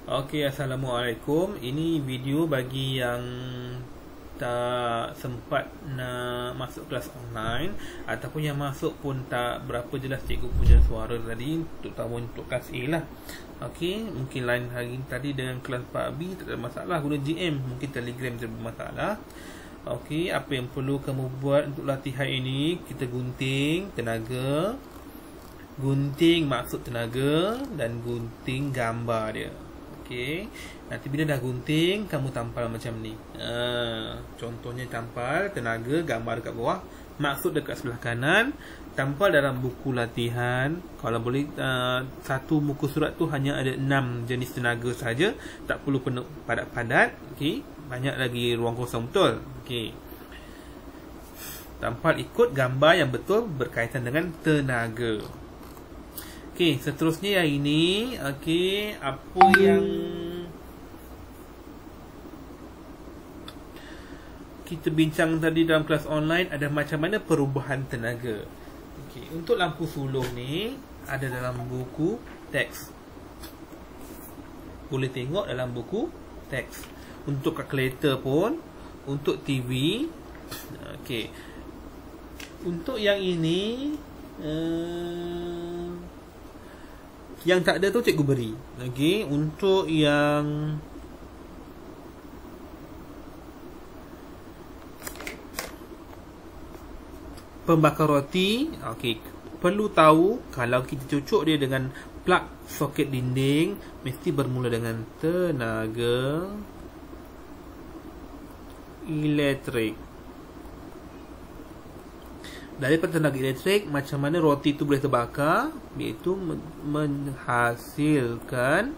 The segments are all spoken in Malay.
Okey, Assalamualaikum. Ini video bagi yang tak sempat nak masuk kelas online ataupun yang masuk pun tak berapa jelas cikgu punya suara tadi, terutama untuk kelas A lah. Okey, mungkin lain hari tadi dengan kelas 4B tak ada masalah guna GM, mungkin Telegram tak bermasalah. Okey, apa yang perlu kamu buat untuk latihan ini? Kita gunting tenaga, gunting maksud tenaga dan gunting gambar dia. Okey, nanti bila dah gunting, kamu tampal macam ni. Contohnya tampal tenaga, gambar dekat bawah, maksud dekat sebelah kanan. Tampal dalam buku latihan. Kalau boleh, satu muka surat tu hanya ada 6 jenis tenaga saja, tak perlu penuh padat-padat. Okey, banyak lagi ruang kosong, betul. Okey, tampal ikut gambar yang betul berkaitan dengan tenaga. Okey, seterusnya yang ini. Okey, apa yang kita bincang tadi dalam kelas online ada macam mana perubahan tenaga. Okey, untuk lampu sulung ni ada dalam buku teks. Boleh tengok dalam buku teks. Untuk kalkulator pun, untuk TV. Okey. Untuk yang ini yang tak ada tu cikgu beri. Okey, untuk yang pembakar roti, okey, perlu tahu kalau kita cucuk dia dengan plug soket dinding mesti bermula dengan tenaga elektrik. Daripada tenaga elektrik, macam mana roti tu boleh terbakar, iaitu menghasilkan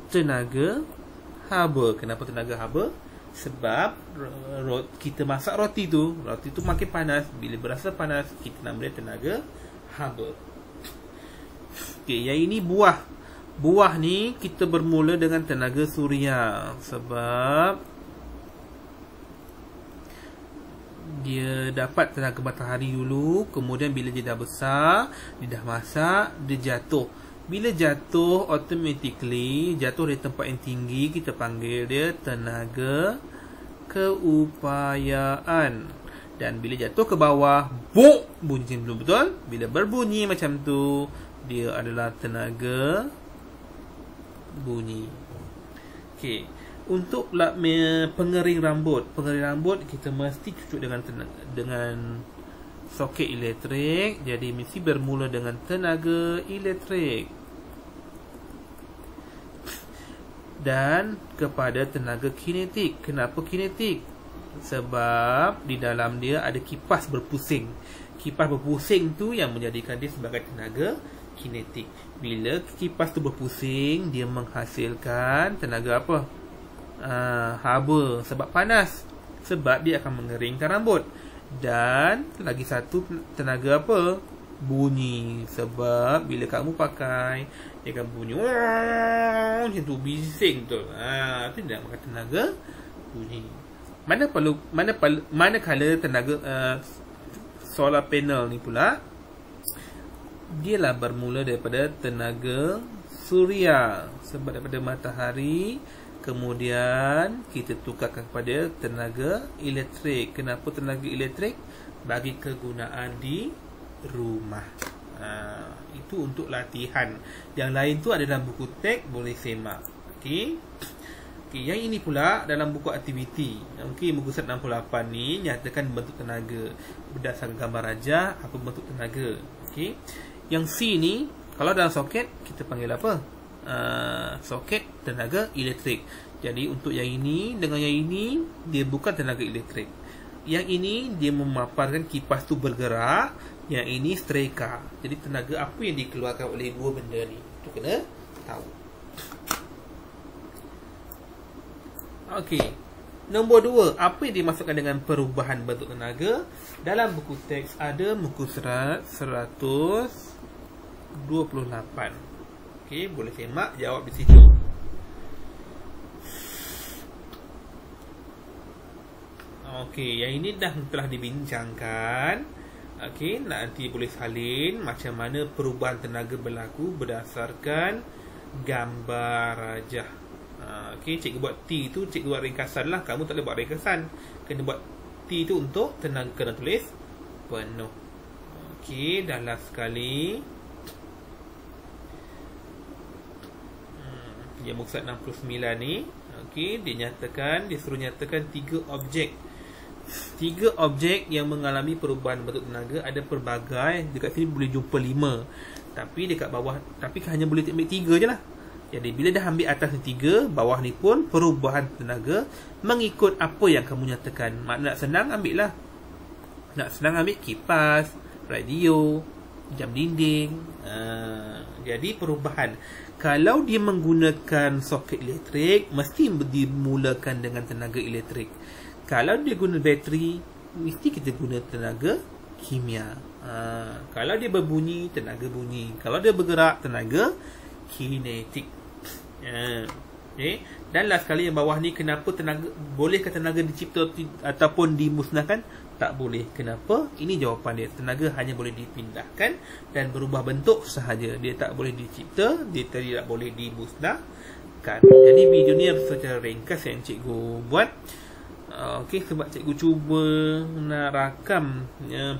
tenaga haba. Kenapa tenaga haba? Sebab kita masak roti tu makin panas. Bila berasa panas, kita nak beri tenaga haba. Okey, yang ini buah. Buah ni kita bermula dengan tenaga suria, sebab dia dapat tenaga matahari dulu. Kemudian bila dia dah besar, dia dah masak, dia jatuh. Bila jatuh, automatically jatuh dari tempat yang tinggi, kita panggil dia tenaga keupayaan. Dan bila jatuh ke bawah, buk, bunyi belum betul. Bila berbunyi macam tu, dia adalah tenaga bunyi. Okey, untuk pengering rambut, kita mesti cucuk dengan soket elektrik. Jadi mesti bermula dengan tenaga elektrik dan kepada tenaga kinetik. Kenapa kinetik? Sebab di dalam dia ada kipas berpusing. Kipas berpusing tu yang menjadikan dia sebagai tenaga kinetik. Bila kipas tu berpusing, dia menghasilkan tenaga apa? Haba. Sebab panas, sebab dia akan mengeringkan rambut. Dan lagi satu tenaga apa? Bunyi. Sebab bila kamu pakai, dia akan bunyi macam tu, bising tu. Itu dia nak makan tenaga bunyi. Manakala tenaga solar panel ni pula, dia lah bermula daripada tenaga suria, sebab daripada matahari. Kemudian kita tukarkan kepada tenaga elektrik. Kenapa tenaga elektrik? Bagi kegunaan di rumah. Itu untuk latihan. Yang lain tu ada dalam buku teks, boleh semak. Okey. Okey, yang ini pula dalam buku aktiviti. Okey, buku 168 ni nyatakan bentuk tenaga berdasarkan gambar rajah apa bentuk tenaga. Okey. Yang C ni kalau dalam soket kita panggil apa? Soket tenaga elektrik. Jadi untuk yang ini dengan yang ini, dia bukan tenaga elektrik. Yang ini dia memaparkan kipas tu bergerak. Yang ini streka. Jadi tenaga apa yang dikeluarkan oleh dua benda ni, tu kena tahu. Okey, nombor 2, apa yang dimasukkan dengan perubahan bentuk tenaga? Dalam buku teks ada muka surat 128. Okey, boleh semak, jawab di situ. Okey, yang ini dah telah dibincangkan. Okey, nanti boleh salin macam mana perubahan tenaga berlaku berdasarkan gambar rajah. Okey, cikgu buat T tu, cikgu buat ringkasan lah. Kamu tak boleh buat ringkasan, kena buat T tu untuk tenaga kena tulis penuh. Okey, dah last sekali. Yang muka 69 ni, okey, dia suruh nyatakan 3 objek. 3 objek yang mengalami perubahan bentuk tenaga. Ada pelbagai. Dekat sini boleh jumpa 5. Tapi dekat bawah, tapi hanya boleh ambil 3 je lah. Jadi bila dah ambil atas ni 3, bawah ni pun perubahan tenaga mengikut apa yang kamu nyatakan. Nak senang ambil lah. Nak senang ambil kipas, radio, jam dinding. Jadi perubahan, kalau dia menggunakan soket elektrik, mesti dimulakan dengan tenaga elektrik. Kalau dia guna bateri, mesti kita guna tenaga kimia. Kalau dia berbunyi, tenaga bunyi. Kalau dia bergerak, tenaga kinetik. Okay. Dan last sekali yang bawah ni, kenapa tenaga, bolehkah tenaga dicipta ataupun dimusnahkan? Tak boleh. Kenapa? Ini jawapan dia. Tenaga hanya boleh dipindahkan dan berubah bentuk sahaja. Dia tak boleh dicipta, dia tidak boleh dimusnahkan. Jadi video ni secara ringkas yang cikgu buat. Okey, sebab cikgu cuba nak rakam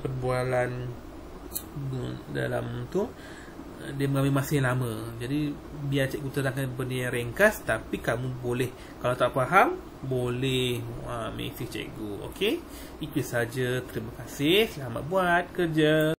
perbualan dalam tu, dia mengambil masa yang lama. Jadi biar cikgu terangkan benda yang ringkas, tapi kamu boleh, kalau tak faham, boleh mesej cikgu. Okey, itu saja. Terima kasih. Selamat buat kerja.